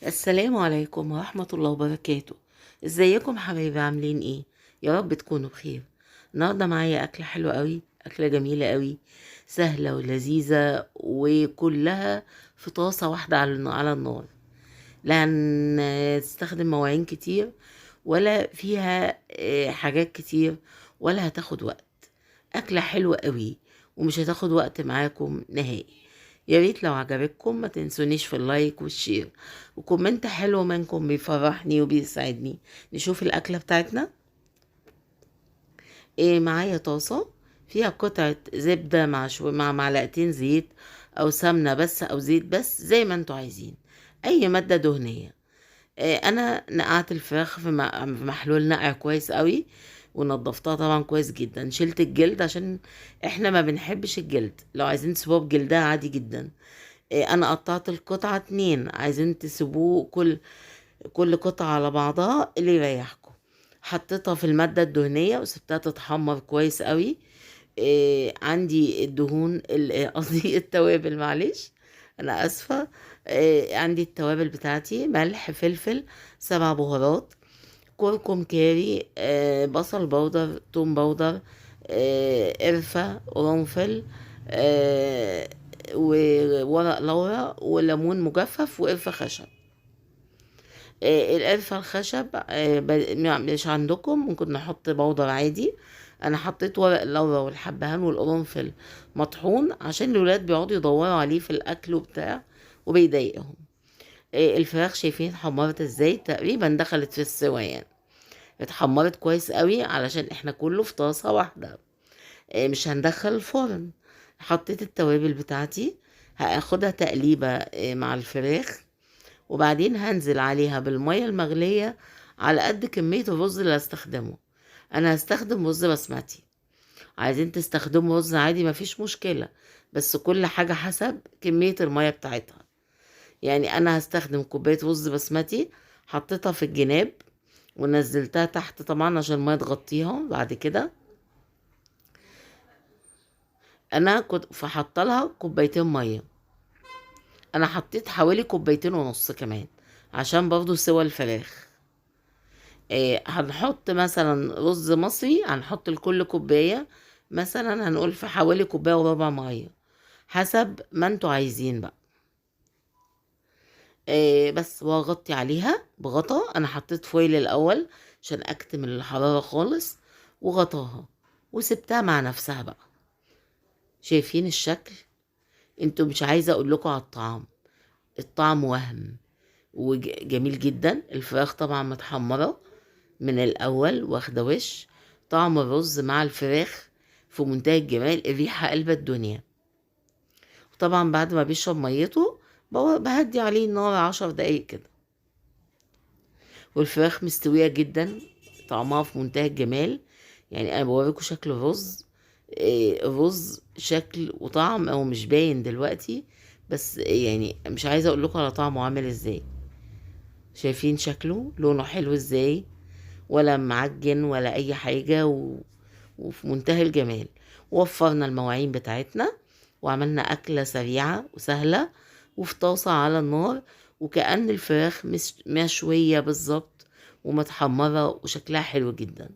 السلام عليكم ورحمة الله وبركاته. ازيكم حبايبي، عاملين ايه؟ يا رب تكونوا بخير. النهارده معايا أكلة حلوة قوي، أكلة جميلة قوي، سهلة ولذيذة وكلها في طاسة واحدة على النار. لا هنستخدم مواعين كتير ولا فيها حاجات كتير، ولا هتاخد وقت. أكلة حلوة قوي ومش هتاخد وقت معاكم نهائي. يا ريت لو عجبتكم ما تنسونيش في اللايك والشير وكومنت حلو منكم، بيفرحني وبيسعدني. نشوف الأكلة بتاعتنا. إيه، معايا طاسة فيها قطعة زبدة مع معلقتين زيت أو سمنة بس أو زيت بس زي ما انتوا عايزين، أي مادة دهنية. انا نقعت الفراخ في محلول نقع كويس قوي، ونضفتها طبعا كويس جدا. شلت الجلد عشان احنا ما بنحبش الجلد، لو عايزين تسيبوه بجلدها عادي جدا. انا قطعت القطعة 2، عايزين تسيبوه كل قطعة على بعضها اللي يريحكم. حطيتها في المادة الدهنية وسبتها تتحمر كويس قوي. عندي الدهون قصدي التوابل، معلش انا اسفة. عندي التوابل بتاعتي: ملح، فلفل، 7 بهارات، كركم، كاري، بصل بودر، توم بودر، قرفة، قرنفل، آه وورق لورا، وليمون مجفف، وقرفة خشب. القرفة الخشب مش عندكم ممكن نحط بودر عادي. انا حطيت ورق اللورا والحبهان والقرنفل مطحون عشان الولاد بيقعدوا يدوروا عليه في الاكل وبتاع وبيضايقهم. الفراخ شايفين اتحمرت ازاي؟ تقريبا دخلت في السوا يعني. اتحمرت كويس قوي علشان احنا كله في طاسة واحدة. مش هندخل الفرن. حطيت التوابل بتاعتي، هاخدها تقليبة مع الفراخ، وبعدين هنزل عليها بالمية المغلية على قد كمية الرز اللي هستخدمه. انا هستخدم رز بسمتي، عايزين تستخدموا رز عادي مفيش مشكلة، بس كل حاجة حسب كمية المية بتاعتها. يعني انا هستخدم كوباية رز بسمتي، حطيتها في الجناب ونزلتها تحت طبعا عشان المية تغطيها. بعد كده انا كنت فحط لها كوبايتين مية، انا حطيت حوالي كوبايتين ونص كمان عشان برضو سوى الفراخ. هنحط مثلا رز مصري، هنحط لكل كوباية مثلا هنقول في حوالي كوباية وربع مية، حسب ما انتوا عايزين بقى. بس واغطي عليها بغطا. انا حطيت فويل الاول عشان اكتم الحرارة خالص، وغطاها وسبتها مع نفسها بقى. شايفين الشكل؟ انتوا مش عايزة اقول لكم على الطعم، الطعم وهم وجميل جدا. الفراخ طبعا متحمرة من الاول واخده وش. طعم الرز مع الفراخ في منتهى الجمال، الريحه قلب الدنيا. وطبعا بعد ما بيشرب ميته بهدي عليه النار 10 دقايق كده، والفراخ مستويه جدا، طعمها في منتهى الجمال. يعني انا بوريكم شكل الرز. الرز شكل وطعم هو مش باين دلوقتي، بس يعني مش عايزه اقول لكم على طعمه عامل ازاي. شايفين شكله لونه حلو ازاي؟ ولا معجن ولا اي حاجة وفي منتهى الجمال. وفرنا المواعين بتاعتنا وعملنا أكلة سريعة وسهلة وفي طاسة على النار، وكأن الفراخ مشوية بالظبط ومتحمرة وشكلها حلو جدا.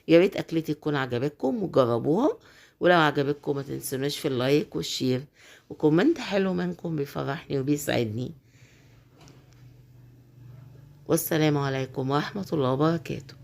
يا ريت أكلتي تكون عجبتكم وجربوها، ولو عجبتكم ما تنسوناش في اللايك والشير وكومنت حلو منكم، بيفرحني وبيسعدني. والسلام عليكم ورحمة الله وبركاته.